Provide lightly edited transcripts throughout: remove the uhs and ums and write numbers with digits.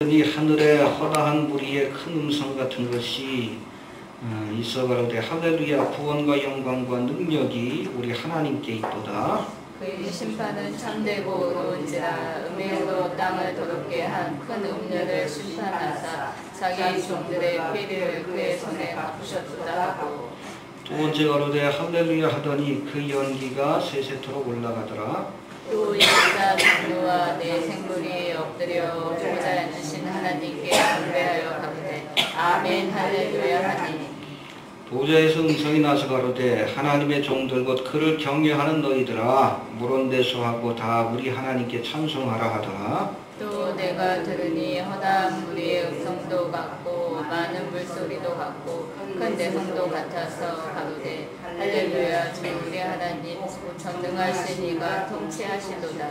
이 하늘에 허다한 무리의 큰 음성 같은 것이 있어 가로되 할렐루야 구원과 영광과 능력이 우리 하나님께 있도다. 그의 심판은 참되고 의로운지라 음행으로 땅을 더럽게 한 큰 음녀를 심판하사 자기 종들의 피를 그의 손에 갚으셨도다 하고. 두 번째 가로되 할렐루야 하더니 그 연기가 세세토록 올라가더라. 또 여자 장로와 내 생물이 엎드려 보좌에 앉으신 하나님께 경배하여 가로되 아멘 할렐루야 하니. 보좌에서 음성이 나서 가로되 하나님의 종들 곧 그를 경외하는 너희들아 물온대소하고 다 우리 하나님께 찬송하라 하더라. 또 내가 들으니 허다한 무리의 음성도 같고 많은 물소리도 같고 큰 대성도 같아서 가로되 할렐루야 주 우리 하나님 전능하신 이가 통치하시도다.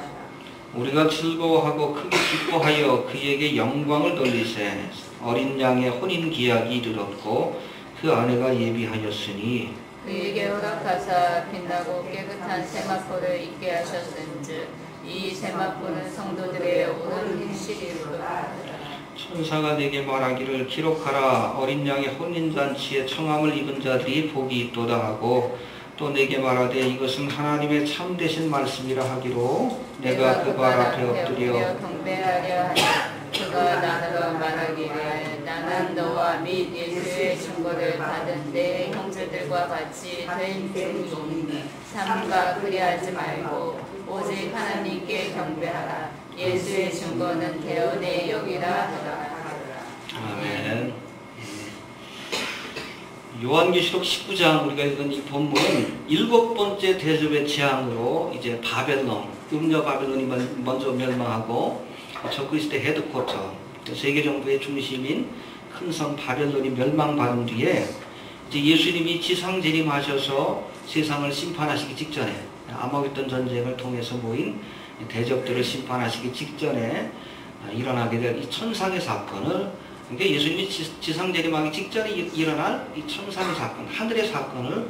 우리가 즐거워하고 크게 기뻐하여 그에게 영광을 돌리세. 어린 양의 혼인 기약이 이르렀고 그 아내가 예비하였으니 그에게 허락하사 빛나고 깨끗한 세마포를 입게 하셨은즉 이 세마포는 성도들의 옳은 행실이로다. 천사가 내게 말하기를 기록하라. 어린 양의 혼인잔치에 청함을 입은 자들이 복이 있도다 하고 또 내게 말하되 이것은 하나님의 참되신 말씀이라 하기로 내가 그 발 앞에 엎드려 경배하려 하니 그가 나더러 말하기를 나는 너와 및 예수의 증거를 받은 내 형제들과 같이 된 중이니 삼가 그리하지 말고 오직 하나님께 경배하라. 예수의 증거는 대언의 영이라 하더라. 아멘. 요한계시록 19장 우리가 읽은 이 본문은 7번째 대접의 재앙으로 이제 바벨론, 음녀 바벨론이 먼저 멸망하고 적그리스도의 헤드쿼터, 세계 정부의 중심인 큰 성 바벨론이 멸망받은 뒤에 이제 예수님이 지상 재림하셔서 세상을 심판하시기 직전에 아마겟돈 전쟁을 통해서 모인 대적들을 심판하시기 직전에 일어나게 될 이 천상의 사건을, 그러니까 예수님이 지상 재림하기 직전에 일어날 이 천상의 사건, 하늘의 사건을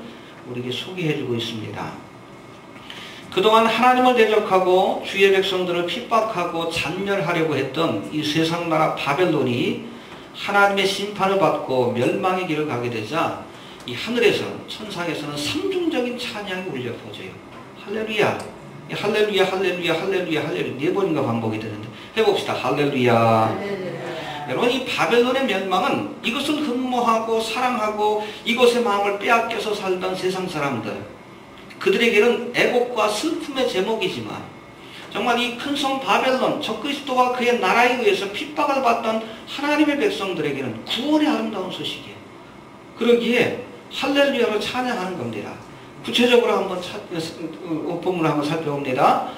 우리에게 소개해주고 있습니다. 그동안 하나님을 대적하고 주의 백성들을 핍박하고 잔멸하려고 했던 이 세상 나라 바벨론이 하나님의 심판을 받고 멸망의 길을 가게 되자 이 하늘에서는, 천상에서는 삼중적인 찬양이 울려 퍼져요. 할렐루야, 할렐루야, 할렐루야, 할렐루야, 할렐루야. 4번인가 반복이 되는데 해봅시다. 할렐루야. 할렐루야. 여러분, 이 바벨론의 멸망은 이것을 흠모하고 사랑하고 이것의 마음을 빼앗겨서 살던 세상 사람들, 그들에게는 애곡과 슬픔의 제목이지만 정말 이 큰 성 바벨론, 적그리스도와 그의 나라에 의해서 핍박을 받던 하나님의 백성들에게는 구원의 아름다운 소식이에요. 그러기에 할렐루야로 찬양하는 겁니다. 구체적으로 한번 본문을 한번 살펴봅니다.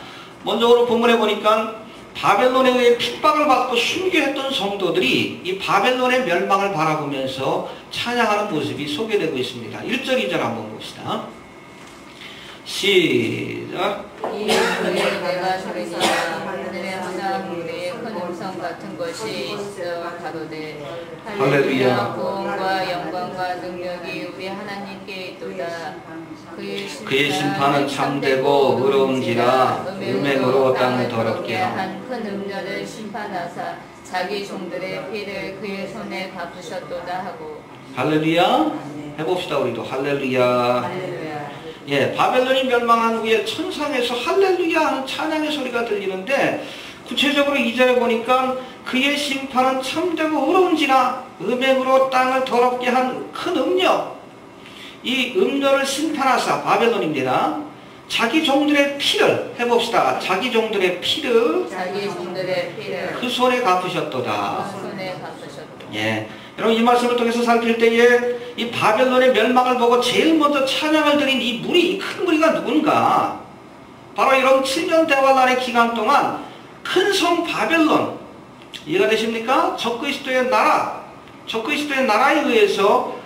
먼저 오늘 본문에 보니까 바벨론에 의해 핍박을 받고 순교했던 성도들이 이 바벨론의 멸망을 바라보면서 찬양하는 모습이 소개되고 있습니다. 1절, 2절 한번 봅시다. 시작. 이 일에 내가 소리하라. 하늘의 허다한 무리의 큰 음성 같은 것이 있어 가로되 할렐루야 구원과 영광과 능력이 우리 하나님께 있도다. 그의 심판은 참되고 의로운지라 음행으로 땅을 더럽게 한 큰 음녀를 심판하사 자기 종들의 피를 그의 손에 갚으셨도다 하고. 할렐루야. 해봅시다. 우리도 할렐루야. 할렐루야. 예, 바벨론이 멸망한 후에 천상에서 할렐루야 하는 찬양의 소리가 들리는데 구체적으로 2절에 보니까 그의 심판은 참되고 의로운지라 음행으로 땅을 더럽게 한 큰 음녀, 이 음녀를 심판하사, 바벨론입니다. 자기 종들의 피를, 해봅시다. 자기 종들의 피를 그 손에 갚으셨도다. 그 손에 갚으셨도다. 예. 여러분, 이 말씀을 통해서 살필 때에 이 바벨론의 멸망을 보고 제일 먼저 찬양을 드린 이 무리, 이 큰 무리가 누군가? 바로 이런 7년 대환란의 기간 동안 큰 성 바벨론, 이해가 되십니까? 적그리스도의 나라, 적그리스도의 나라에 의해서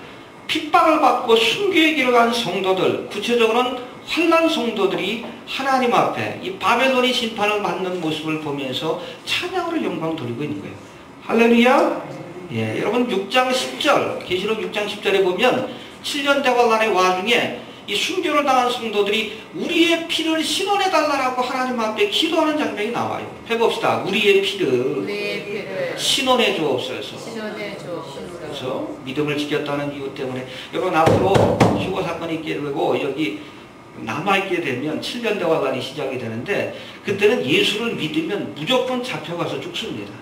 핍박을 받고 순교의 길을 간 성도들, 구체적으로는 환난 성도들이 하나님 앞에 이 바벨론이 심판을 받는 모습을 보면서 찬양으로 영광 돌리고 있는 거예요. 할렐루야. 예, 여러분 6장 10절, 계시록 6장 10절에 보면 7년 대환란의 와중에 이 순교를 당한 성도들이 우리의 피를 신원해달라고 하나님 앞에 기도하는 장면이 나와요. 해봅시다. 우리의 피를 신원해 주옵소서. 그렇죠? 믿음을 지켰다는 이유 때문에 여러분 앞으로 휴거 사건이 있게 되고 여기 남아있게 되면 7년 대화관이 시작이 되는데 그때는 예수를 믿으면 무조건 잡혀가서 죽습니다.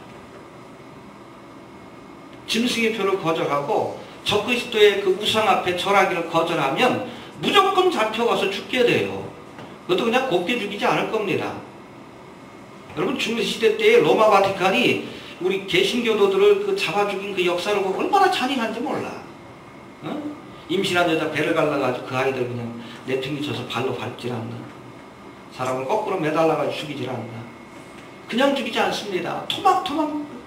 짐승의 표를 거절하고 적그리스도의 그 우상 앞에 절하기를 거절하면 무조건 잡혀가서 죽게 돼요. 그것도 그냥 곱게 죽이지 않을 겁니다. 여러분 중세시대 때에 로마 바티칸이 우리 개신교도들을 그 잡아 죽인 그 역사를 보고 얼마나 잔인한지 몰라. 어? 임신한 여자 배를 갈라가지고 그 아이들 그냥 내팽개쳐서 발로 밟질 않나. 사람을 거꾸로 매달라가지고 죽이질 않나. 그냥 죽이지 않습니다. 토막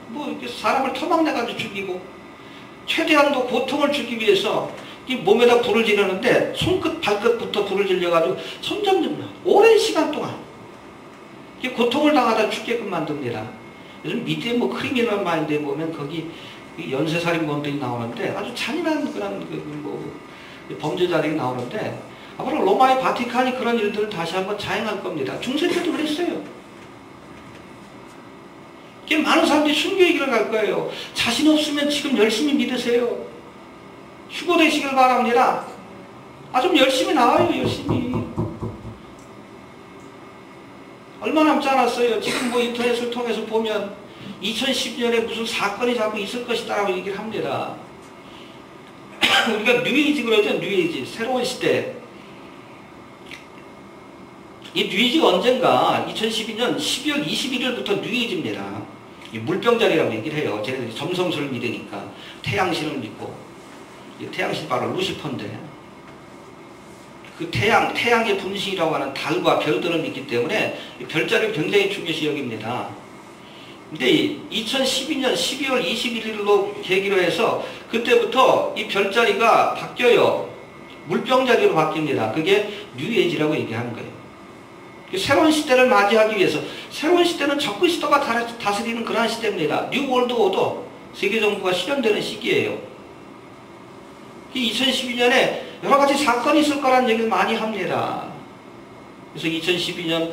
뭐 이렇게 사람을 토막내가지고 죽이고 최대한도 고통을 주기 위해서 이 몸에다 불을 지르는데 손끝 발끝부터 불을 질려가지고 점점 오랜 시간 동안 고통을 당하다 죽게끔 만듭니다. 요즘 밑에 뭐 크리미널 마인드에 보면 거기 연쇄살인범들이 나오는데 아주 잔인한 그런 뭐 범죄자들이 나오는데 앞으로 로마의 바티칸이 그런 일들을 다시 한번 자행할 겁니다. 중세 때도 그랬어요. 많은 사람들이 순교의 길을 갈 거예요. 자신 없으면 지금 열심히 믿으세요. 휴거되시길 바랍니다. 좀 열심히 나와요. 열심히. 얼마 남지 않았어요. 지금 뭐 인터넷을 통해서 보면 2010년에 무슨 사건이 자꾸 있을 것이다 라고 얘기를 합니다. 우리가 뉴에이지 그러죠. 뉴에이지. 새로운 시대. 이 뉴에이지가 언젠가 2012년 12월 21일부터 뉴에이지입니다. 이 물병자리라고 얘기를 해요. 쟤네들이 점성술을 믿으니까. 태양신을 믿고. 이 태양신 바로 루시퍼인데 그 태양의 분신이라고 하는 달과 별들을 믿기 때문에 별자리를 굉장히 중요시 여깁니다. 근데 2012년 12월 21일로 계기로 해서 그때부터 이 별자리가 바뀌어요. 물병자리로 바뀝니다. 그게 뉴에이지라고 얘기하는 거예요. 새로운 시대를 맞이하기 위해서 새로운 시대는 적그리스도가 다스리는 그러한 시대입니다. 뉴 월드 오더 세계정부가 실현되는 시기예요. 2012년에 여러 가지 사건이 있을 거라는 얘기를 많이 합니다. 그래서 2012년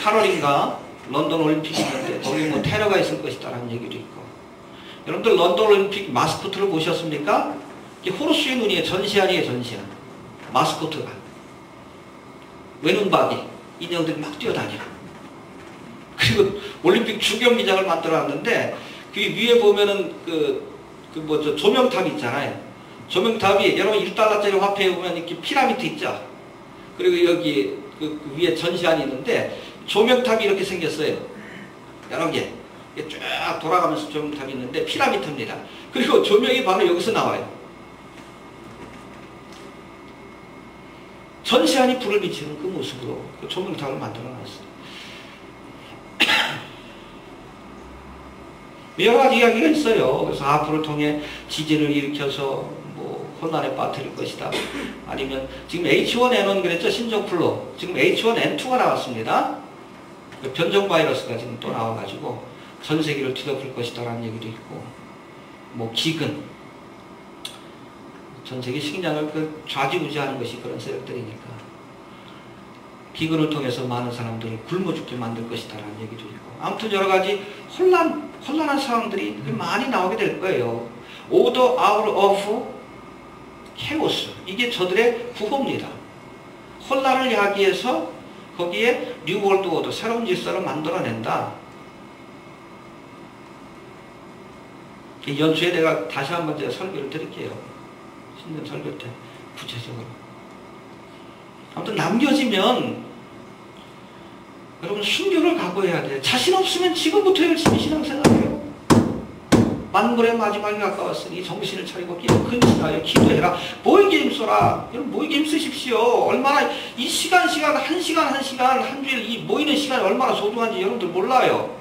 8월인가 런던 올림픽이 있는데 거기 뭐 테러가 있을 것이다라는 얘기도 있고. 여러분들 런던 올림픽 마스코트를 보셨습니까? 호르스의 눈이에요. 전시안이에요. 전시안. 마스코트가. 외눈박이 인형들이 막 뛰어다녀. 그리고 올림픽 주경기장을 만들어놨는데 그 위에 보면은 조명탑 있잖아요. 조명탑이 여러분 1달러짜리 화폐에 보면 이렇게 피라미드 있죠. 그리고 여기 그 위에 전시안이 있는데 조명탑이 이렇게 생겼어요. 여러 개. 쫙 돌아가면서 조명탑이 있는데 피라미드입니다. 그리고 조명이 바로 여기서 나와요. 전시안이 불을 비치는 그 모습으로 그 조명탑을 만들어놨어요. 여러 가지 이야기가 있어요. 그래서 하프를 통해 지진을 일으켜서 뭐 혼란에 빠뜨릴 것이다. 아니면 지금 H1N1 그랬죠? 신종플루. 지금 H1N2가 나왔습니다. 변종 바이러스가 지금 또 나와가지고 전 세계를 뒤덮을 것이다 라는 얘기도 있고, 뭐 기근, 전 세계 식량을 좌지우지하는 것이 그런 세력들이니까 기근을 통해서 많은 사람들을 굶어 죽게 만들 것이다 라는 얘기도 있고, 아무튼 여러 가지 혼란한 상황들이 많이 나오게 될 거예요. Order out of chaos. 이게 저들의 구호입니다. 혼란을 야기해서 거기에 뉴 월드 오더, 새로운 질서를 만들어낸다. 연초에 내가 다시 한번 제가 설교를 드릴게요. 신년 설교 때 구체적으로. 아무튼 남겨지면 여러분 순교를 각오해야 돼요. 자신 없으면 지금부터 열심히 신앙생활해요. 만물의 마지막이 가까웠으니 정신을 차리고 근신하여 기도해라. 모이게 힘써라. 여러분 모이게 힘쓰십시오. 얼마나 이 시간 한 시간 한 주일 이 모이는 시간이 얼마나 소중한지 여러분들 몰라요.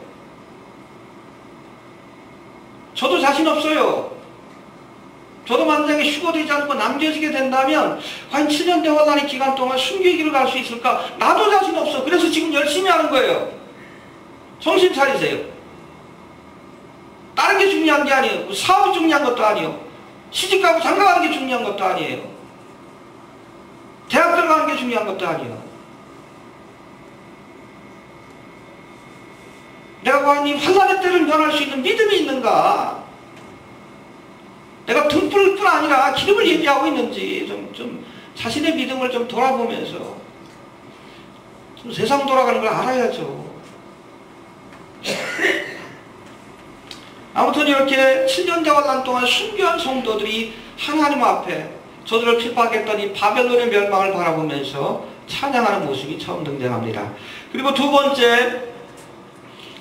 저도 자신 없어요. 저도 만약에 휴거되지 않고 남겨지게 된다면 과연 7년 대환란의 기간 동안 순교의 길을 갈 수 있을까? 나도 자신 없어. 그래서 지금 열심히 하는 거예요. 정신 차리세요. 다른 게 중요한 게 아니에요. 사업이 중요한 것도 아니에요. 시집가고 장가가는 게 중요한 것도 아니에요. 대학 들어가는 게 중요한 것도 아니에요. 내가 과연 이 환란의 때를 면할 수 있는 믿음이 있는가? 내가 등불 뿐 아니라 기름을 예비하고 있는지 좀 자신의 믿음을 좀 돌아보면서 좀 세상 돌아가는 걸 알아야죠. 아무튼 이렇게 7년 대환란 동안 순교한 성도들이 하나님 앞에 저들을 핍박했던 이 바벨론의 멸망을 바라보면서 찬양하는 모습이 처음 등장합니다. 그리고 두 번째,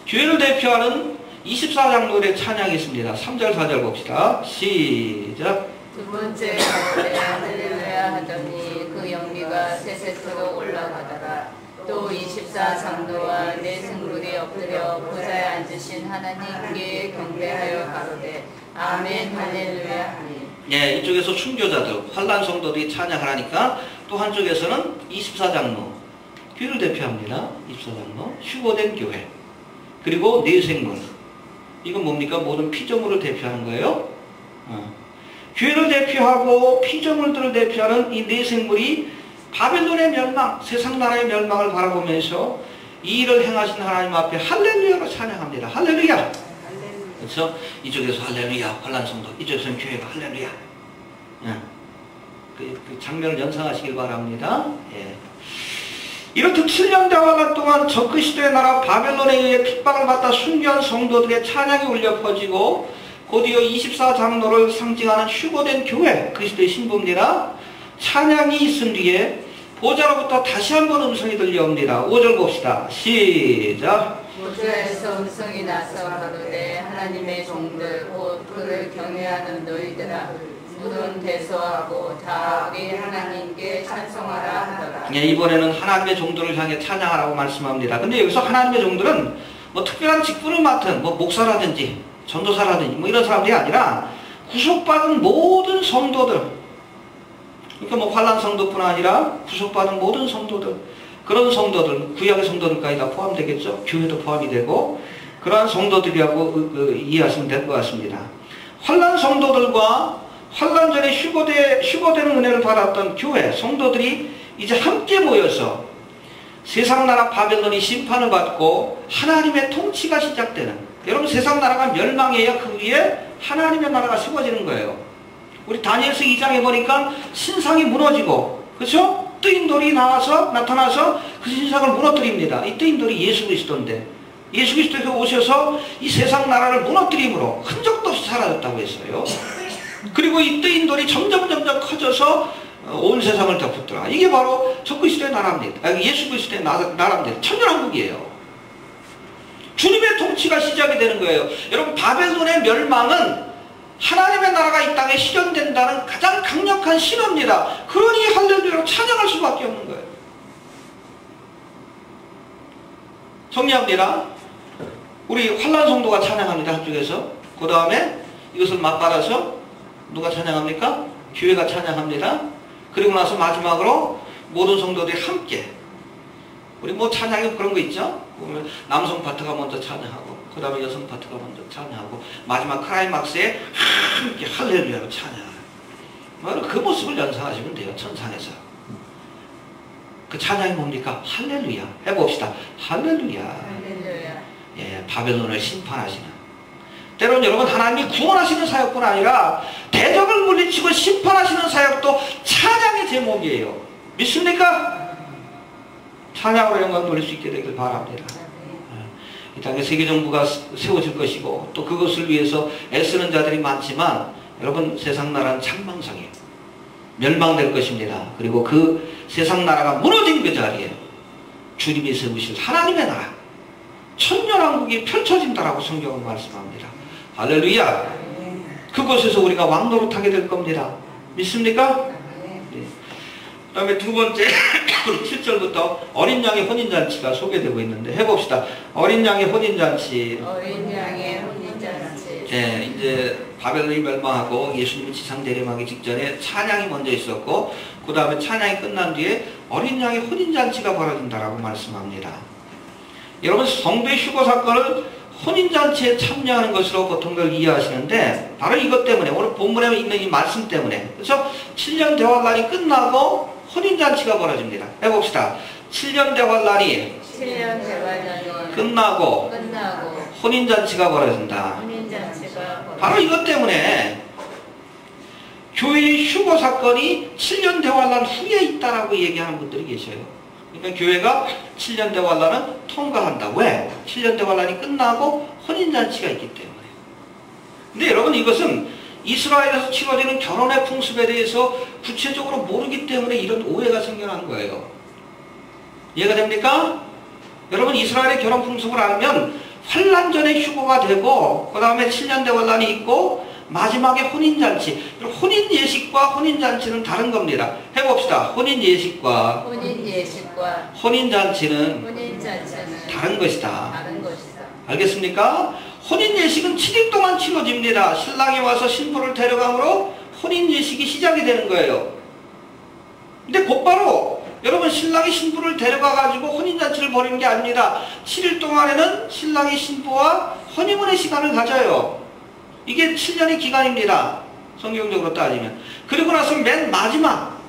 교회를 대표하는 24장로의 찬양이 있습니다. 3절 4절 봅시다. 시작. 두 번째 가을에 할렐루야 하더니 그 영미가 세세토록 올라가더라. 또 24장로와 내 성물이 엎드려 보좌에 앉으신 하나님께 경배하여 가로되 아멘 할렐루야 하니. 예, 이쪽에서 순교자들, 환란 성도들이 찬양하니까 또 한쪽에서는 24장로, 교회를 대표합니다. 24장로, 휴거된 교회, 그리고 네 생물. 이건 뭡니까? 모든 피조물을 대표하는 거예요. 교회를 대표하고 피조물들을 대표하는 이 네 생물이 바벨론의 멸망, 세상 나라의 멸망을 바라보면서 이 일을 행하신 하나님 앞에 할렐루야로 찬양합니다. 할렐루야. 그렇죠? 이쪽에서 할렐루야, 환란 성도, 이쪽에서는 교회가 할렐루야. 예. 그 장면을 연상하시길 바랍니다. 예. 이렇듯 7년 대환란 동안 저 그리스도의 나라 바벨론에 의해 핍박을 받다 순교한 성도들의 찬양이 울려 퍼지고 곧이어 24장로를 상징하는 휴거된 교회, 그리스도의 신부입니다. 찬양이 있은 뒤에 보좌로부터 다시 한번 음성이 들려옵니다. 5절 봅시다. 시작. 보좌에서 음성이 나서 가로되 하나님의 종들 곧 그를 경외하는 너희들아 무는 대소하고 다 우리 하나님께 찬송하라 하더라. 예, 이번에는 하나님의 종들을 향해 찬양하라고 말씀합니다. 근데 여기서 하나님의 종들은 뭐 특별한 직분을 맡은 뭐 목사라든지 전도사라든지 뭐 이런 사람들이 아니라 구속받은 모든 성도들, 그러니까 뭐 환란 성도뿐 아니라 구속받은 모든 성도들, 그런 성도들, 구약의 성도들까지 다 포함되겠죠. 교회도 포함이 되고 그러한 성도들이라고 이해하시면 될 것 같습니다. 환란 성도들과 환란 전에 휴거되는 은혜를 받았던 교회 성도들이 이제 함께 모여서 세상 나라 바벨론이 심판을 받고 하나님의 통치가 시작되는, 여러분 세상 나라가 멸망해야 그 위에 하나님의 나라가 세워지는 거예요. 우리 다니엘서 2장에 보니까 신상이 무너지고, 그렇죠? 뜨인 돌이 나타나서 그 신상을 무너뜨립니다. 이 뜨인 돌이 예수 그리스도인데 예수 그리스도께서 오셔서 이 세상 나라를 무너뜨림으로 흔적도 없이 사라졌다고 했어요. 그리고 이 뜨인 돌이 점점 커져서 온 세상을 덮었더라. 이게 바로 저 그리스도의 나라입니다. 예수 그리스도의 나라입니다. 천년왕국이에요. 주님의 통치가 시작이 되는 거예요. 여러분 바벨론의 멸망은 하나님의 나라가 이 땅에 실현된다는 가장 강력한 신호입니다. 그러니 할렐루야로 찬양할 수밖에 없는 거예요. 정리합니다. 우리 환란 성도가 찬양합니다. 한쪽에서. 그 다음에 이것을 맞받아서 누가 찬양합니까? 교회가 찬양합니다. 그리고 나서 마지막으로 모든 성도들이 함께, 우리 뭐 찬양이 그런 거 있죠? 남성 파트가 먼저 찬양하고 그 다음에 여성 파트가 먼저 찬양하고 마지막 클라이막스에 함께 할렐루야로 찬양하는 그 모습을 연상하시면 돼요. 천상에서. 그 찬양이 뭡니까? 할렐루야. 해봅시다. 할렐루야. 할렐루야. 예, 바벨론을 심판하시는, 때로는 여러분 하나님이 구원하시는 사역뿐 아니라 대적을 물리치고 심판하시는 사역도 찬양의 제목이에요. 믿습니까? 찬양으로 영광 돌릴 수 있게 되길 바랍니다. 이 땅에 세계정부가 세워질 것이고 또 그것을 위해서 애쓰는 자들이 많지만 여러분 세상 나라는 창망상이에요. 멸망될 것입니다. 그리고 그 세상 나라가 무너진 그 자리에 주님이 세우실 하나님의 나라, 천년왕국이 펼쳐진다라고 성경은 말씀합니다. 할렐루야. 그곳에서 우리가 왕노릇하게 될 겁니다. 믿습니까? 네. 그 다음에 두 번째 7절부터 어린 양의 혼인잔치가 소개되고 있는데 해봅시다. 어린 양의 혼인잔치. 어린 양의 혼인잔치. 네, 이제 바벨론이 멸망하고 예수님이 지상 재림하기 직전에 찬양이 먼저 있었고 그 다음에 찬양이 끝난 뒤에 어린 양의 혼인잔치가 벌어진다라고 말씀합니다. 여러분 성도의 휴거 사건을 혼인잔치에 참여하는 것으로 보통들 이해하시는데 바로 이것 때문에, 오늘 본문에 있는 이 말씀 때문에, 그렇죠? 7년 대환란이 끝나고 혼인잔치가 벌어집니다. 해봅시다. 7년 대환란이 7년 대환란이 끝나고 혼인잔치가 벌어진다. 혼인잔치가 바로 이것 때문에 교회의 휴거 사건이 7년 대환란 후에 있다라고 얘기하는 분들이 계셔요. 그러니까 교회가 7년 대환란은 통과한다. 왜? 7년 대환란이 끝나고 혼인잔치가 있기 때문에. 근데 여러분, 이것은 이스라엘에서 치러지는 결혼의 풍습에 대해서 구체적으로 모르기 때문에 이런 오해가 생겨난 거예요. 이해가 됩니까? 여러분, 이스라엘의 결혼 풍습을 알면 환란 전에 휴거가 되고 그 다음에 7년 대환란이 있고 마지막에 혼인잔치. 혼인 예식과 혼인잔치는 다른 겁니다. 해봅시다. 혼인 예식과 혼인잔치는 다른 것이다. 알겠습니까? 혼인 예식은 7일 동안 치러집니다. 신랑이 와서 신부를 데려감으로 혼인 예식이 시작이 되는 거예요. 근데 곧바로 여러분, 신랑이 신부를 데려가 가지고 혼인잔치를 벌이는 게 아닙니다. 7일 동안에는 신랑이 신부와 허니문의 시간을 가져요. 이게 7년의 기간입니다. 성경적으로 따지면. 그리고 나서 맨 마지막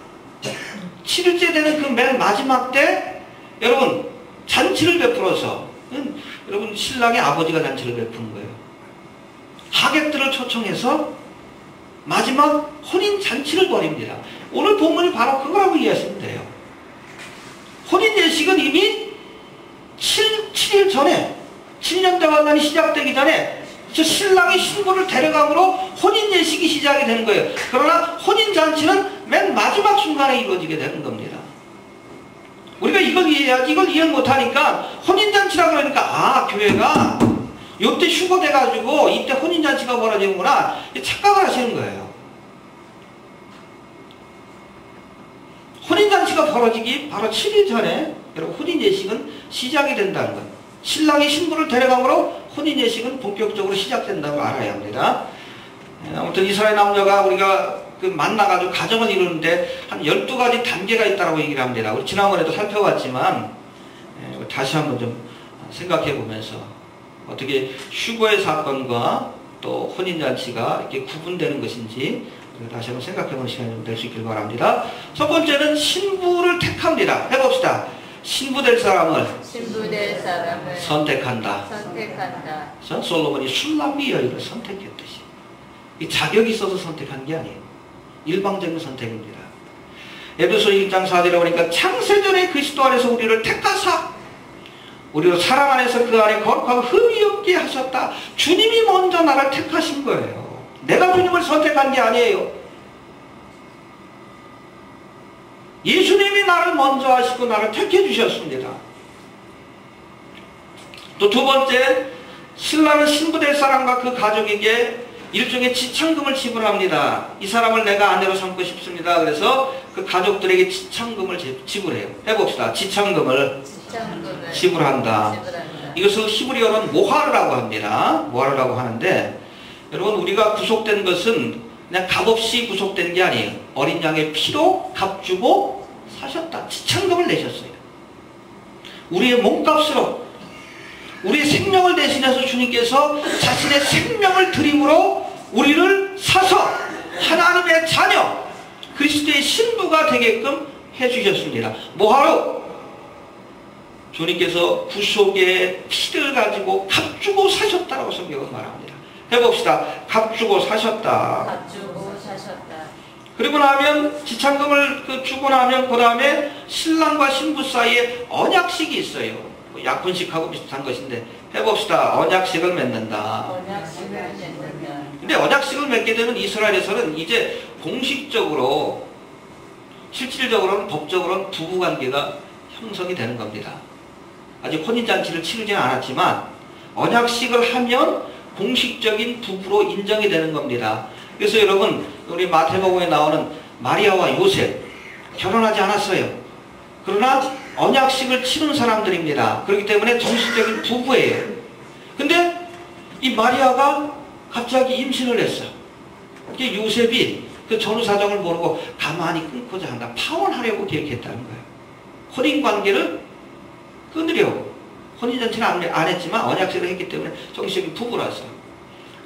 7일째 되는 그 맨 마지막 때 여러분, 잔치를 베풀어서 여러분, 신랑의 아버지가 잔치를 베푸는 거예요. 하객들을 초청해서 마지막 혼인 잔치를 벌입니다. 오늘 본문이 바로 그거라고 이해하시면 돼요. 혼인 예식은 이미 7일 전에, 7년 대환란이 시작되기 전에 저 신랑이 신부를 데려감으로 혼인 예식이 시작이 되는 거예요. 그러나 혼인 잔치는 맨 마지막 순간에 이루어지게 되는 겁니다. 우리가 이걸 이해해야지. 이걸 이해 못하니까 혼인잔치라고 그러니까, 아, 교회가 이때 휴거돼가지고 이때 혼인잔치가 벌어지는구나, 착각을 하시는 거예요. 혼인잔치가 벌어지기 바로 7일 전에 여러분, 혼인 예식은 시작이 된다는 거예요. 신랑이 신부를 데려감으로 혼인 예식은 본격적으로 시작된다고 알아야 합니다. 아무튼 이스라엘 남녀가 우리가 만나가지고 가정을 이루는데 한 12가지 단계가 있다고 얘기를 합니다. 우리 지난번에도 살펴봤지만 다시 한번 좀 생각해 보면서 어떻게 휴거의 사건과 또 혼인잔치가 이렇게 구분되는 것인지 다시 한번 생각해 보는 시간이 좀 될 수 있길 바랍니다. 첫 번째는 신부를 택합니다. 해봅시다. 신부 될 사람을 선택한다. 전 솔로몬이 술람비 여인을 선택했듯이 이 자격이 있어서 선택한 게 아니에요. 일방적인 선택입니다. 에베소 1장 4절에 보니까 창세전에 그리스도 안에서 우리를 택하사 우리로 사랑 안에서 그 안에 거룩하고 흠이 없게 하셨다. 주님이 먼저 나를 택하신 거예요. 내가 주님을 선택한 게 아니에요. 예수님이 나를 먼저 하시고 나를 택해 주셨습니다. 또 두 번째, 신랑은 신부 될 사람과 그 가족에게 일종의 지참금을 지불합니다. 이 사람을 내가 아내로 삼고 싶습니다. 그래서 그 가족들에게 지참금을 지불해요. 해봅시다. 지참금을 지불한다. 이것을 히브리어로는 모하르라고 합니다. 모하르라고 하는데, 여러분, 우리가 구속된 것은 그냥 값없이 구속된 게 아니에요. 어린 양의 피로 값주고 사셨다. 지참금을 내셨어요. 우리의 몸값으로, 우리의 생명을 대신해서 주님께서 자신의 생명을 드림으로 우리를 사서 하나님의 자녀, 그리스도의 신부가 되게끔 해주셨습니다. 뭐하러? 주님께서 구속의 피를 가지고 값주고 사셨다라고 성경은 말합니다. 해봅시다. 값주고 사셨다. 그리고 나면 지참금을 주고 나면 그 다음에 신랑과 신부 사이에 언약식이 있어요. 약혼식하고 비슷한 것인데 해봅시다. 언약식을 맺는다. 근데 언약식을 맺게 되면 이스라엘에서는 이제 공식적으로, 실질적으로는 법적으로는 부부관계가 형성이 되는 겁니다. 아직 혼인잔치를 치르지는 않았지만 언약식을 하면 공식적인 부부로 인정이 되는 겁니다. 그래서 여러분, 우리 마태복음에 나오는 마리아와 요셉 결혼하지 않았어요. 그러나 언약식을 치른 사람들입니다. 그렇기 때문에 정식적인 부부예요. 근데 이 마리아가 갑자기 임신을 했어. 이게 요셉이 그 전후 사정을 모르고 가만히 끊고자 한다. 파혼하려고 계획했다는 거예요. 혼인관계를 끊으려고. 혼인잔치는 안 했지만 언약식을 했기 때문에 정식적인 부부라서.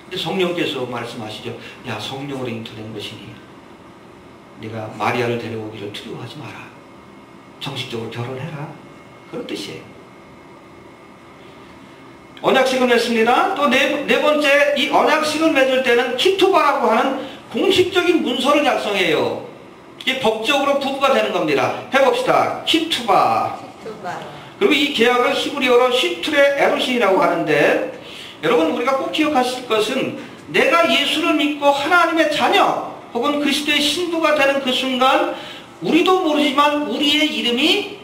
근데 성령께서 말씀하시죠. 야, 성령으로 잉태된 것이니 네가 마리아를 데려오기를 두려워하지 마라. 정식적으로 결혼해라. 그런 뜻이에요. 언약식을 맺습니다. 또 네 번째, 이 언약식을 맺을 때는 키투바라고 하는 공식적인 문서를 작성해요. 이게 법적으로 부부가 되는 겁니다. 해봅시다. 키투바. 그리고 이 계약을 히브리어로 시트레 에루신이라고 하는데, 여러분 우리가 꼭 기억하실 것은 내가 예수를 믿고 하나님의 자녀 혹은 그리스도의 신부가 되는 그 순간 우리도 모르지만 우리의 이름이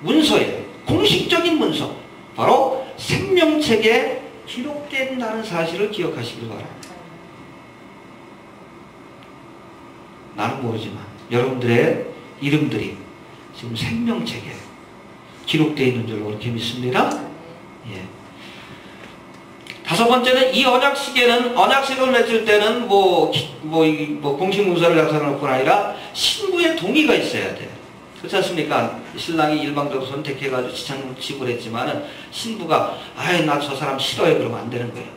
문서예요. 공식적인 문서. 바로 생명책에 기록된다는 사실을 기억하시길 바랍니다. 나는 모르지만 여러분들의 이름들이 지금 생명책에 기록되어 있는 줄로 그렇게 믿습니다. 예. 다섯 번째는 이 언약식을 맺을 때는 공식 문서를 작성할 뿐 아니라 신부의 동의가 있어야 돼요. 그렇지 않습니까? 신랑이 일방적으로 선택해가지고 지참을 지불했지만은 신부가 나 저 사람 싫어해 그러면 안 되는 거예요.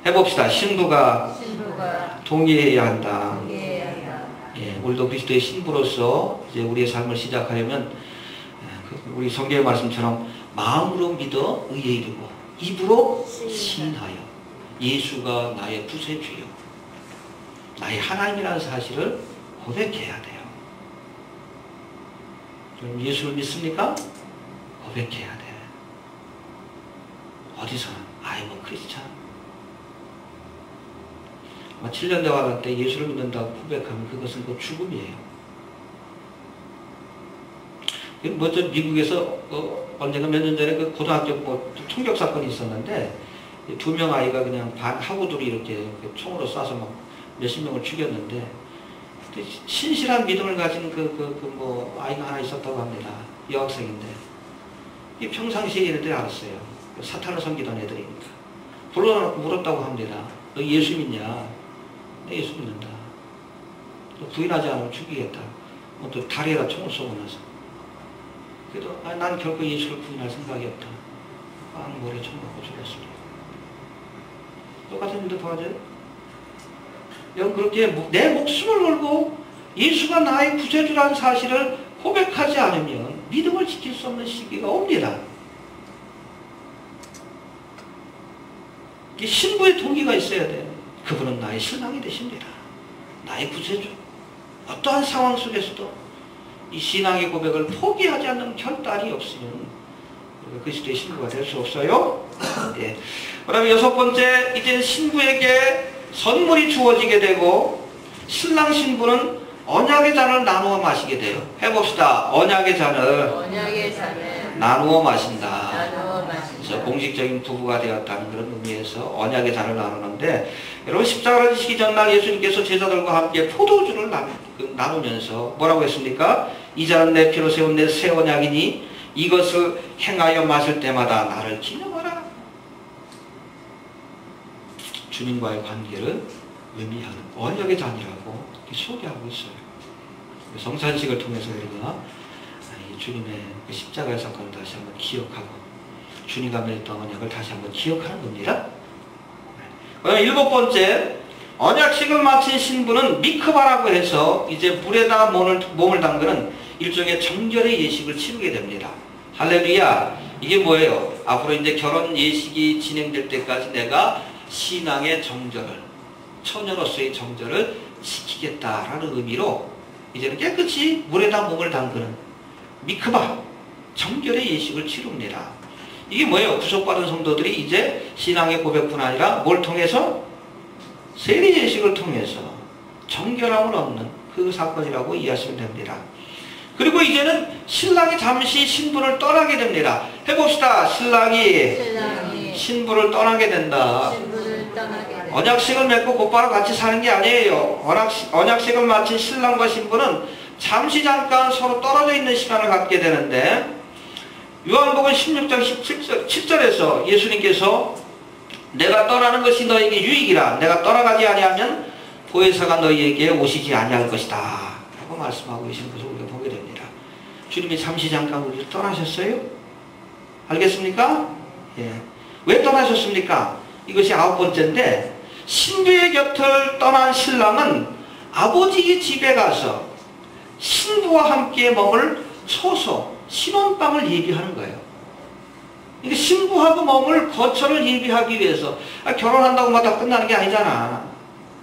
해봅시다. 신부가 동의해야 한다. 예, 우리도 그리스도의 신부로서 이제 우리의 삶을 시작하려면 우리 성경의 말씀처럼 마음으로 믿어 의에 이르고 입으로 시인하여 예수가 나의 구세주요 나의 하나님이라는 사실을 고백해야 돼요. 여러분 예수를 믿습니까? 고백해야 돼. 어디서는 I'm a Christian. 7년 대화할 때 예수를 믿는다고 고백하면 그것은 그 죽음이에요. 먼저 미국에서 언젠가 몇 년 전에 그 고등학교 총격 사건이 있었는데 2명 아이가 그냥 하고들이 이렇게 총으로 쏴서 막 몇십 명을 죽였는데 신실한 믿음을 가진 아이가 하나 있었다고 합니다. 여학생인데 이 평상시에 얘네들이 알았어요. 사탄을 섬기던 애들이니까 불러놓고 물었다고 합니다. 너 예수 믿냐? 내 예수 믿는다. 너 부인하지 않으면 죽이겠다. 또 다리에다 총을 쏘고 나서 그래도 난 결코 예수를 부인할 생각이 없다. 빵 머리에 총 맞고 죽었습니다. 똑같은 일도 도와줘요? 여러분 그렇게 내 목숨을 걸고 예수가 나의 구세주라는 사실을 고백하지 않으면 믿음을 지킬 수 없는 시기가 옵니다. 신부의 동기가 있어야 돼요. 그분은 나의 신랑이 되십니다. 나의 구세주. 어떠한 상황 속에서도 이 신앙의 고백을 포기하지 않는 결단이 없으면 우리가 그리스도의 신부가 될 수 없어요. 예. 그다음에 여섯 번째, 이제 신부에게 선물이 주어지게 되고 신랑 신부는 언약의 잔을 나누어 마시게 돼요. 해봅시다. 언약의 잔을 나누어 마신다. 그래서 공식적인 부부가 되었다는 그런 의미에서 언약의 잔을 나누는데, 여러분 십자가를 지시기 전날 예수님께서 제자들과 함께 포도주를 나누면서 뭐라고 했습니까? 이 잔은 내 피로 세운 내 새 언약이니 이것을 행하여 마실 때마다 나를 기념하라. 주님과의 관계를 의미하는 언약의 잔이라고 소개하고 있어요. 성찬식을 통해서 우리가 주님의 십자가의 사건을 다시 한번 기억하고 주님과 맺었던 언약을 다시 한번 기억하는 겁니다. 그다음에 일곱 번째, 언약식을 마친 신부는 미크바라고 해서 이제 물에다 몸을 담그는 일종의 정결의 예식을 치르게 됩니다. 할렐루야. 이게 뭐예요? 앞으로 이제 결혼 예식이 진행될 때까지 내가 신앙의 정절을, 처녀로서의 정절을 지키겠다라는 의미로 이제는 깨끗이 물에다 몸을 담그는 미크바, 정결의 예식을 치릅니다. 이게 뭐예요? 구속받은 성도들이 이제 신앙의 고백뿐 아니라 뭘 통해서? 세례 예식을 통해서 정결함을 얻는 그 사건이라고 이해하시면 됩니다. 그리고 이제는 신랑이 잠시 신부를 떠나게 됩니다. 해봅시다. 신랑이 신부를 떠나게 된다. 언약식을 맺고 곧바로 같이 사는 게 아니에요. 언약식을 마친 신랑과 신부는 잠시 잠깐 서로 떨어져 있는 시간을 갖게 되는데, 요한복음 16장 17절에서 예수님께서 내가 떠나는 것이 너에게 유익이라. 내가 떠나가지 아니하면 보혜사가 너희에게 오시지 아니할 것이다 라고 말씀하고 계시는 것을 우리가 보게 됩니다. 주님이 잠시 잠깐 우리를 떠나셨어요? 알겠습니까? 예. 왜 떠나셨습니까? 이것이 아홉 번째인데, 신부의 곁을 떠난 신랑은 아버지의 집에 가서 신부와 함께 몸을 쳐서 신혼방을 예비하는 거예요. 그러니까 신부하고 몸을 거처를 예비하기 위해서 결혼한다고 막 다 끝나는 게 아니잖아.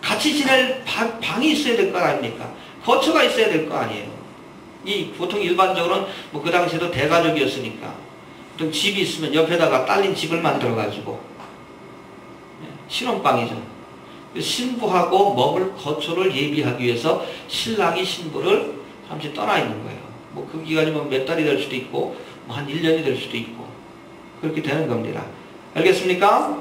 같이 지낼 방이 있어야 될 거 아닙니까? 거처가 있어야 될 거 아니에요. 보통 일반적으로는 뭐 그 당시에도 대가족이었으니까 보통 집이 있으면 옆에다가 딸린 집을 만들어가지고 신혼방이죠. 신부하고 머물 거처를 예비하기 위해서 신랑이 신부를 잠시 떠나 있는 거예요. 뭐 그 기간이 뭐 몇 달이 될 수도 있고 뭐 한 1년이 될 수도 있고 그렇게 되는 겁니다. 알겠습니까?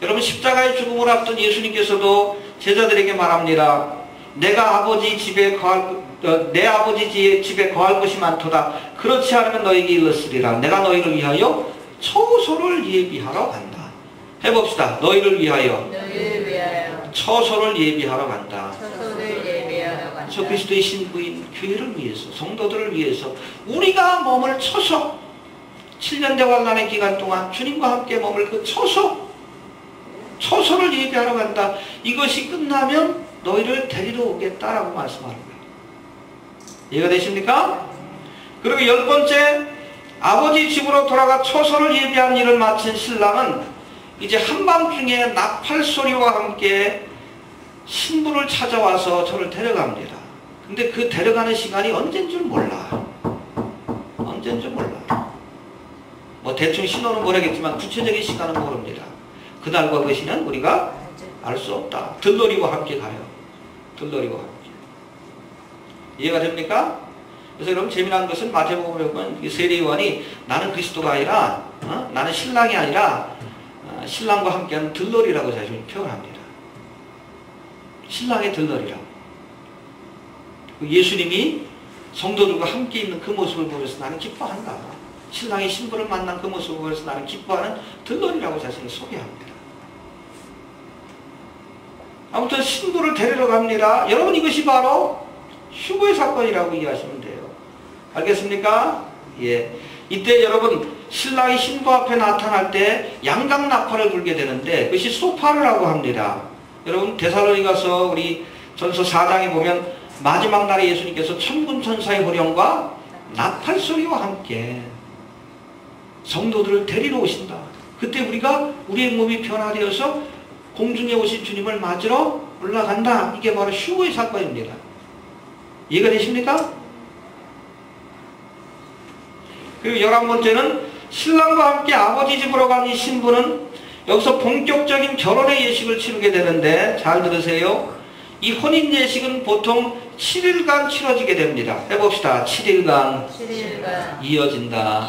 여러분 십자가의 죽음을 앞둔 예수님께서도 제자들에게 말합니다. 내 아버지 집에 거할 곳이 많도다. 그렇지 않으면 너에게 일렀으리라. 내가 너희를 위하여 처소를 예비하러 간다. 해봅시다. 너희를 위하여 처소를 예비하러 간다. 저 그리스도의 신부인 교회를 위해서, 성도들을 위해서 우리가 몸을 쳐서 7년 대환란의 기간 동안 주님과 함께 머물 그 처소를 예비하러 간다. 이것이 끝나면 너희를 데리러 오겠다라고 말씀하는 거예요. 이해가 되십니까? 그리고 10번째, 아버지 집으로 돌아가 처소를 예비한 일을 마친 신랑은 이제 한밤중에 나팔 소리와 함께 신부를 찾아와서 저를 데려갑니다. 근데 그 데려가는 시간이 언제인 줄 몰라. 언제인 줄 몰라. 뭐 대충 신호는 모르겠지만 구체적인 시간은 모릅니다. 그날과 그 시는 우리가 알 수 없다. 들러리와 함께 가요. 들러리와 함께. 이해가 됩니까? 그래서 여러분 재미난 것은 마태복음에 보면 세례요한이 나는 그리스도가 아니라 나는 신랑이 아니라 신랑과 함께하는 들러리라고 자신을 표현합니다. 신랑의 들러리라고. 예수님이 성도들과 함께 있는 그 모습을 보면서 나는 기뻐한다. 신랑이 신부를 만난 그 모습을 보면서 나는 기뻐하는 들러리라고 자신을 소개합니다. 아무튼 신부를 데리러 갑니다. 여러분 이것이 바로 휴거의 사건이라고 이해하시면 돼요. 알겠습니까? 예. 이때 여러분 신랑이 신부 앞에 나타날 때 양각 나팔을 불게 되는데 그것이 소파르라고 합니다. 여러분 데살로니가서 우리 전서 4장에 보면 마지막 날에 예수님께서 천군 천사의 호령과 나팔 소리와 함께 성도들을 데리러 오신다. 그때 우리가 우리의 몸이 변화되어서 공중에 오신 주님을 맞으러 올라간다. 이게 바로 휴거의 사건입니다. 이해가 되십니까? 그리고 11번째는 신랑과 함께 아버지 집으로 간 이 신부는 여기서 본격적인 결혼의 예식을 치르게 되는데 잘 들으세요. 이 혼인 예식은 보통 7일간 치러지게 됩니다. 해봅시다. 7일간 이어진다.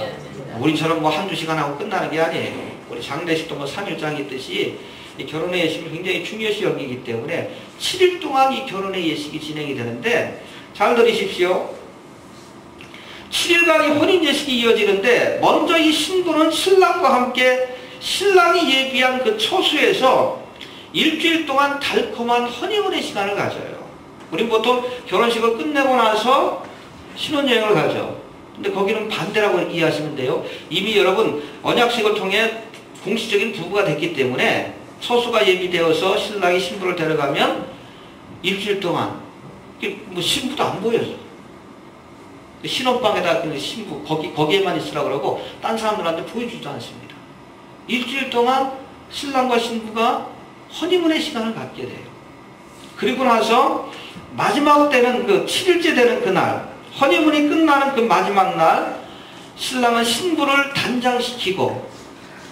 우리처럼 뭐 한두 시간 하고 끝나는 게 아니에요. 우리 장례식도 뭐 3일장이 있듯이 이 결혼의 예식을 굉장히 중요시 여기기 때문에 7일 동안 이 결혼의 예식이 진행이 되는데 잘 들으십시오. 7일간 이 혼인 예식이 이어지는데 먼저 이 신부는 신랑과 함께 신랑이 예비한 그 처소에서 일주일 동안 달콤한 허니문의 시간을 가져요. 우린 보통 결혼식을 끝내고 나서 신혼여행을 가죠. 근데 거기는 반대라고 이해하시면 돼요. 이미 여러분 언약식을 통해 공식적인 부부가 됐기 때문에 처소가 예비되어서 신랑이 신부를 데려가면 일주일 동안 뭐 신부도 안 보여요. 신혼방에다 신부 거기에만 있으라고 그러고 딴 사람들한테 보여주지도 않습니다. 일주일 동안 신랑과 신부가 허니문의 시간을 갖게 돼요. 그리고 나서 마지막 때는 그 7일째 되는 그날 허니문이 끝나는 그 마지막 날 신랑은 신부를 단장시키고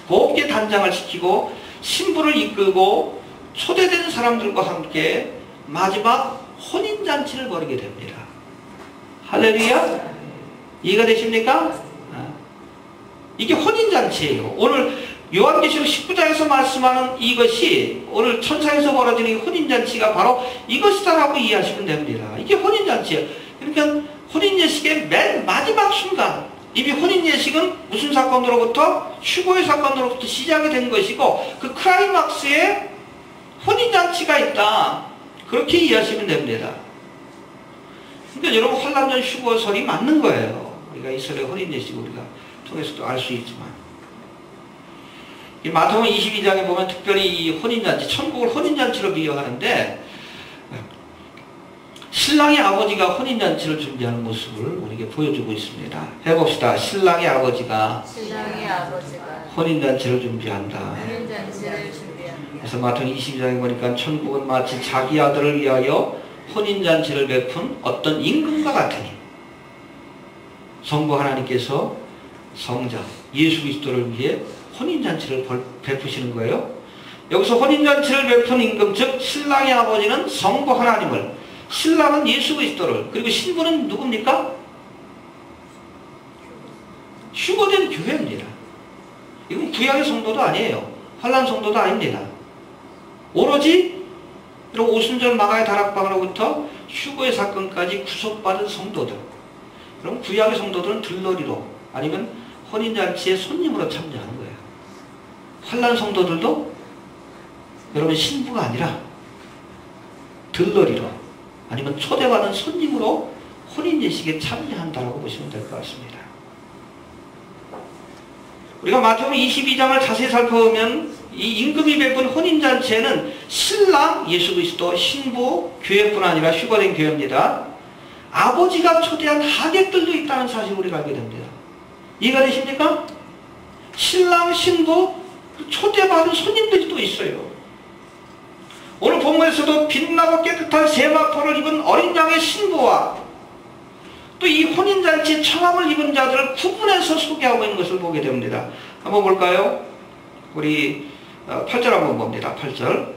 곱게 단장을 시키고 신부를 이끌고 초대된 사람들과 함께 마지막 혼인잔치를 벌이게 됩니다. 할렐루야? 이해가 되십니까? 이게 혼인잔치예요. 오늘 요한계시록 19장에서 말씀하는 이것이 오늘 천상에서 벌어지는 이 혼인잔치가 바로 이것이다라고 이해하시면 됩니다. 이게 혼인잔치예요. 그러니까 혼인예식의 맨 마지막 순간 이미 혼인예식은 무슨 사건으로부터? 휴거의 사건으로부터 시작이 된 것이고 그 클라이막스에 혼인잔치가 있다. 그렇게 이해하시면 됩니다. 그러니까 여러분 환란전 휴거설이 맞는 거예요. 우리가 이스라엘 혼인예식을 우리가 통해서도 알 수 있지만 이 마태복음 22장에 보면 특별히 이 혼인잔치, 천국을 혼인잔치로 비유하는데 신랑의 아버지가 혼인잔치를 준비하는 모습을 우리에게 보여주고 있습니다. 해봅시다. 신랑의 아버지가 혼인잔치를 준비한다. 그래서 마태복음 22장에 보니까 천국은 마치 자기 아들을 위하여 혼인잔치를 베푼 어떤 임금과 같으니 성부 하나님께서 성자 예수 그리스도를 위해 혼인잔치를 베푸시는 거예요. 여기서 혼인잔치를 베푼 임금, 즉 신랑의 아버지는 성부 하나님을, 신랑은 예수 그리스도를, 그리고 신부는 누굽니까? 휴거된 교회입니다. 이건 구약의 성도도 아니에요. 환란 성도도 아닙니다. 오로지 이런 오순절 마가의 다락방으로부터 휴거의 사건까지 구속받은 성도들. 그럼 구약의 성도들은 들러리로 아니면 혼인잔치의 손님으로 참여하는 거예요. 환란 성도들도 여러분 신부가 아니라 들러리로 아니면 초대받은 손님으로 혼인예식에 참여한다라고 보시면 될 것 같습니다. 우리가 마태복음 22장을 자세히 살펴보면 이 임금이 베푼 혼인잔치에는 신랑 예수 그리스도, 신부 교회뿐 아니라 휴거된 교회입니다. 아버지가 초대한 하객들도 있다는 사실을 우리가 알게 됩니다. 이해가 되십니까? 신랑, 신부, 초대받은 손님들이 또 있어요. 오늘 본문에서도 빛나고 깨끗한 세마포를 입은 어린 양의 신부와 또 이 혼인잔치에 청함을 입은 자들을 구분해서 소개하고 있는 것을 보게 됩니다. 한번 볼까요? 우리 8절 한번 봅니다. 8절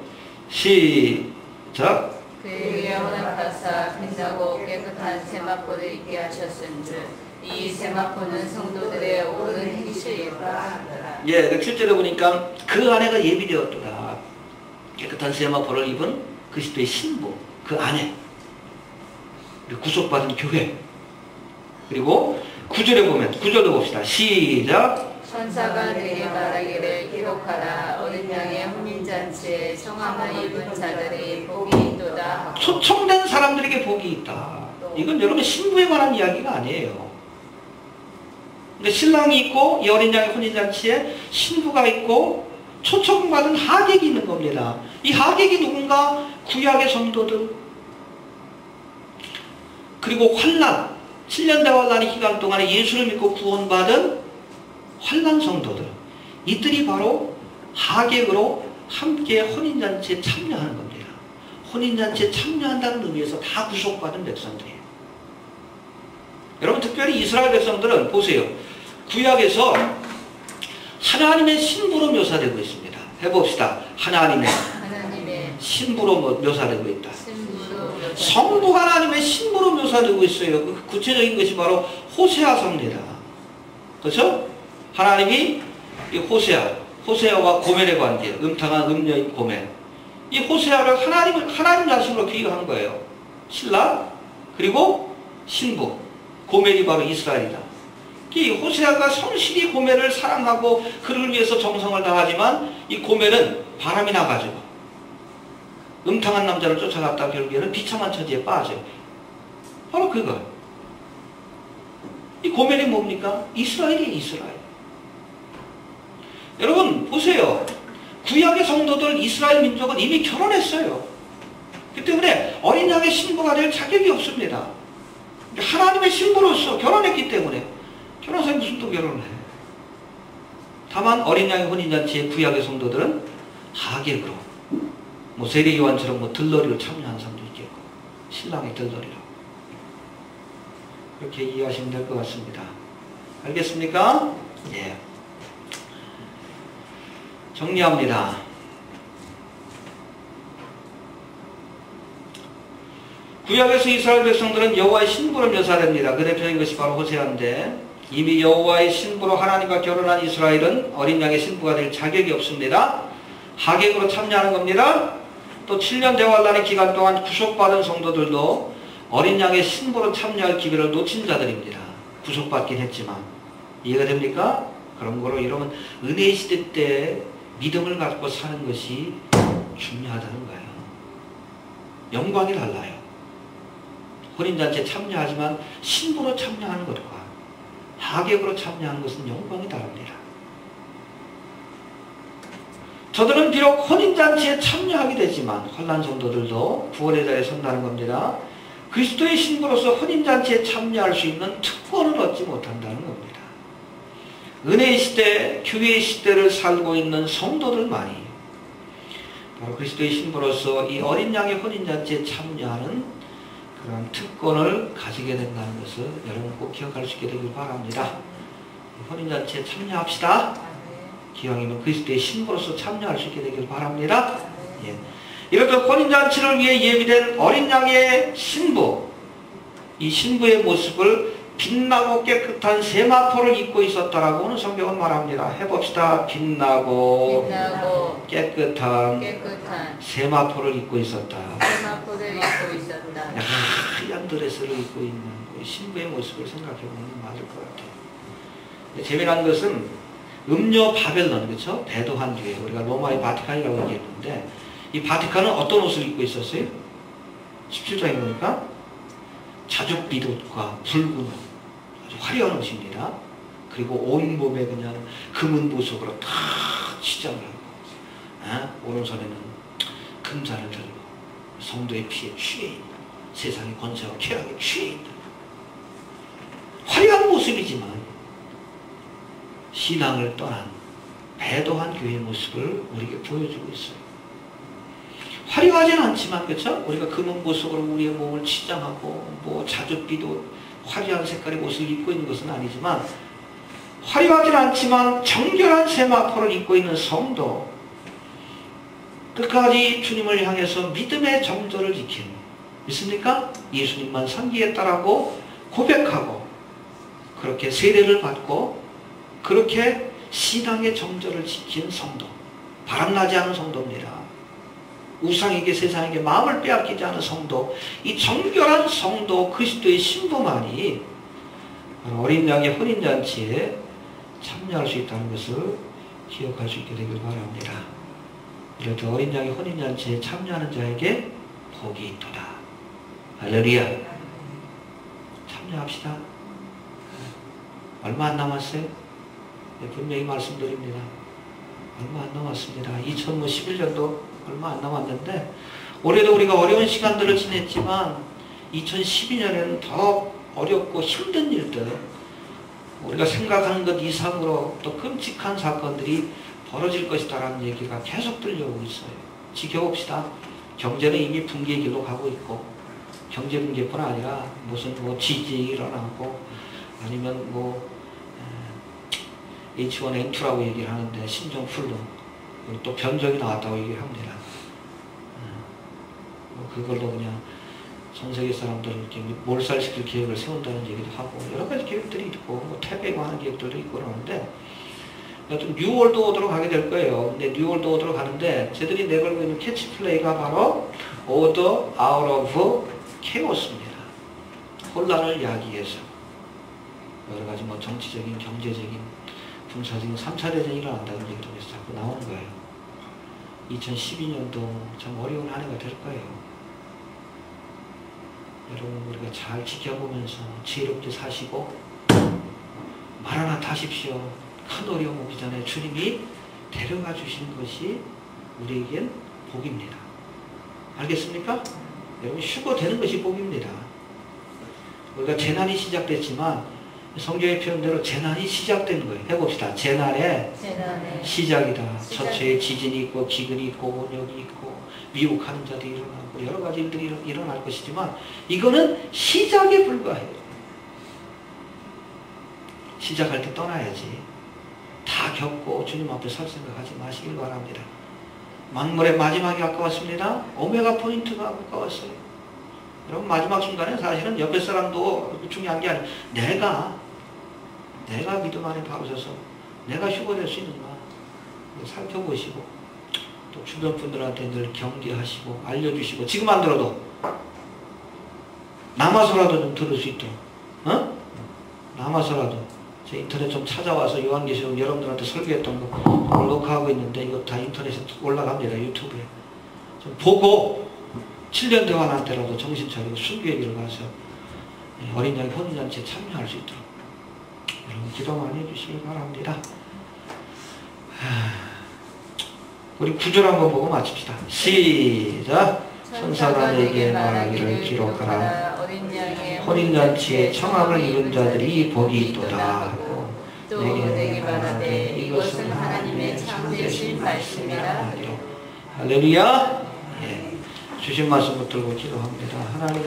시작. 그에게 허락하사 빛나고 깨끗한 세마포를 입게 하셨은즉 이 세마포는 성도들의 옳은 행실이라. 예, 그 7절에 보니까 그 아내가 예비되었도다. 깨끗한 세마포를 입은 그리스도의 신부, 그 아내, 구속받은 교회. 그리고 9절에 보면 9절도 봅시다. 시작. 천사가 내게 말하기를 기록하라. 어린 양의 혼인잔치에 청함을 입은 자들이 복이 있도다. 초청된 사람들에게 복이 있다. 이건 여러분 신부에 관한 이야기가 아니에요. 근데 신랑이 있고 이 어린 양의 혼인잔치에 신부가 있고 초청받은 하객이 있는 겁니다. 이 하객이 누군가? 구약의 성도들, 그리고 환난, 7년 대환란의 기간 동안에 예수를 믿고 구원받은 환난 성도들, 이들이 바로 하객으로 함께 혼인잔치에 참여하는 겁니다. 혼인잔치에 참여한다는 의미에서 다 구속받은 백성들이에요. 여러분 특별히 이스라엘 백성들은 보세요. 구약에서 하나님의 신부로 묘사되고 있습니다. 해봅시다. 하나님의 신부로 묘사되고 있다. 성부 하나님의 신부로 묘사되고 있어요. 그 구체적인 것이 바로 호세아서입니다. 그렇죠? 하나님이 이 호세아와 고멜의 관계, 음탕한 음녀인 고멜, 이 호세아를 하나님 자신으로 비유한 거예요. 신랑 그리고 신부, 고멜이 바로 이스라엘이다. 이 호세아가 성실히 고멜을 사랑하고 그를 위해서 정성을 다하지만 이 고멜은 바람이 나가지고 음탕한 남자를 쫓아갔다 결국에는 비참한 처지에 빠져요. 바로 그거. 이 고멜이 뭡니까? 이스라엘이에요. 이스라엘. 여러분 보세요. 구약의 성도들 이스라엘 민족은 이미 결혼했어요. 그 때문에 어린 양의 신부가 될 자격이 없습니다. 하나님의 신부로서 결혼했기 때문에 결혼해서 무슨 또 결혼을 해. 다만 어린 양의 혼인잔치의 구약의 성도들은 하객으로 뭐 세례 요한처럼 들러리로 참여하는 사람도 있겠고 신랑의 들러리로 그렇게 이해하시면 될 것 같습니다. 알겠습니까? 예. 정리합니다. 구약에서 이스라엘 백성들은 여호와의 신부로 묘사됩니다. 그 대표적인 것이 바로 호세아인데 이미 여호와의 신부로 하나님과 결혼한 이스라엘은 어린 양의 신부가 될 자격이 없습니다. 하객으로 참여하는 겁니다. 또 7년 대환란의 기간 동안 구속받은 성도들도 어린 양의 신부로 참여할 기회를 놓친 자들입니다. 구속받긴 했지만 이해가 됩니까? 그런 거로 이러면 은혜의 시대 때 믿음을 갖고 사는 것이 중요하다는 거예요. 영광이 달라요. 혼인잔치에 참여하지만 신부로 참여하는 것과 하객으로 참여하는 것은 영광이 다릅니다. 저들은 비록 혼인잔치에 참여하게 되지만 환난 성도들도 구원의 자리에 선다는 겁니다. 그리스도의 신부로서 혼인잔치에 참여할 수 있는 특권을 얻지 못한다는 겁니다. 은혜의 시대, 교회의 시대를 살고 있는 성도들만이 바로 그리스도의 신부로서 이 어린 양의 혼인잔치에 참여하는 그런 특권을 가지게 된다는 것을 여러분 꼭 기억할 수 있게 되길 바랍니다. 혼인잔치에 참여합시다. 기왕이면 그리스도의 신부로서 참여할 수 있게 되길 바랍니다. 예. 이렇게 혼인잔치를 위해 예비된 어린 양의 신부, 이 신부의 모습을 빛나고 깨끗한 세마포를 입고 있었다라고 오늘 성경은 말합니다. 해봅시다. 빛나고 깨끗한 세마포를 입고 있었다. 세마포를 입고 있었다. 하얀 드레스를 입고 있는 신부의 모습을 생각해보면 맞을 것 같아요. 재미난 것은 음료 바벨론, 그렇죠? 대도한 교회, 우리가 로마의 바티칸이라고 얘기했는데 이 바티칸은 어떤 옷을 입고 있었어요? 17장에 보니까 자줏빛 옷과 붉은 옷, 아주 화려한 옷입니다. 그리고 온몸에 그냥 금은 보석으로 다 치장을 하고 오른손에는 금잔을 들고 성도의 피에 취해 있는, 세상의 권세와 쾌락에 취해 있는 화려한 모습이지만 신앙을 떠난 배도한 교회의 모습을 우리에게 보여주고 있어요. 화려하진 않지만, 그렇죠? 우리가 금은 보석으로 우리의 몸을 치장하고 뭐 자줏빛 옷, 화려한 색깔의 옷을 입고 있는 것은 아니지만 화려하진 않지만 정결한 세마포를 입고 있는 성도, 끝까지 주님을 향해서 믿음의 정절을 지킨, 믿습니까? 예수님만 상기했다라고 고백하고 그렇게 세례를 받고 그렇게 신앙의 정절을 지킨 성도, 바람나지 않은 성도입니다. 우상에게 세상에게 마음을 빼앗기지 않은 성도, 이 정결한 성도 그리스도의 신부만이 어린 양의 혼인잔치에 참여할 수 있다는 것을 기억할 수 있게 되길 바랍니다. 이렇게 어린 양의 혼인잔치에 참여하는 자에게 복이 있도다. 할렐루야. 참여합시다. 얼마 안 남았어요? 네, 분명히 말씀드립니다. 얼마 안 남았습니다. 2011년도 얼마 안 남았는데 올해도 우리가 어려운 시간들을 지냈지만 2012년에는 더 어렵고 힘든 일들, 우리가 생각하는 것 이상으로 또 끔찍한 사건들이 벌어질 것이다라는 얘기가 계속 들려오고 있어요. 지켜봅시다. 경제는 이미 붕괴의 길로 가고 있고, 경제 붕괴뿐 아니라 무슨 뭐 지진이 일어나고 아니면 뭐 H1N2라고 얘기를 하는데 신종플루, 또 변종이 나왔다고 얘기를 합니다. 그걸로 그냥 전 세계 사람들을 이렇게 몰살시킬 계획을 세운다는 얘기도 하고 여러 가지 계획들이 있고 뭐 태백고 하는 계획들도 있고 그러는데 여튼 뉴월드 오더로 가게 될 거예요. 근데 뉴월드 오더로 가는데 쟤들이 내걸고 있는 캐치플레이가 바로 Order out of chaos입니다. 혼란을 야기해서 여러 가지 뭐 정치적인, 경제적인, 군사적인 3차 대전이 일어난다는 얘기도 자꾸 나오는 거예요. 2012년도 참 어려운 한 해가 될 거예요. 여러분 우리가 잘 지켜보면서 지혜롭게 사시고 마라나타 하십시오. 큰 어려움 오기 전에 주님이 데려가 주신 것이 우리에겐 복입니다. 알겠습니까? 여러분 휴거 되는 것이 복입니다. 우리가 재난이 시작됐지만 성경의 표현대로 재난이 시작된 거예요. 해봅시다. 재난의 시작이다. 처처에 지진이 있고 기근이 있고 원역이 있고 미혹하는 자들이 일어나고 여러 가지 일들이 일어날 것이지만 이거는 시작에 불과해요. 시작할 때 떠나야지. 다 겪고 주님 앞에 설 생각하지 마시길 바랍니다. 만물의 마지막이 가까웠습니다. 오메가 포인트가 가까웠어요. 여러분 마지막 순간에 사실은 옆에 사람도 중요한 게 아니라 내가 믿음 안에 바로 서서 내가 휴거될 수 있는가 살펴보시고 또 주변 분들한테 늘 경계하시고 알려주시고 지금 안 들어도 남아서라도 좀 들을 수 있도록 남아서라도 제 인터넷 좀 찾아와서 요한계시록 여러분들한테 설교했던 거 녹화하고 있는데 이거 다 인터넷에 올라갑니다. 유튜브에 좀 보고 7년 대화한 때라도 정신 차리고 순교의 길을 가서 어린 양의 혼인잔치에 참여할 수 있도록 여러분 기도 많이 해주시기 바랍니다. 우리 구절 한번 보고 마칩시다. 시작. 천사가 내게 말하기를 기록하라. 분양의 혼인잔치에 청함을 이룬 자들이 복이 있도다 하고 또 내게 말하되 이것은 하나님의 참되신 말씀이라 하리라. 할렐루야. 예. 주신 말씀 붙들고 기도합니다. 하나님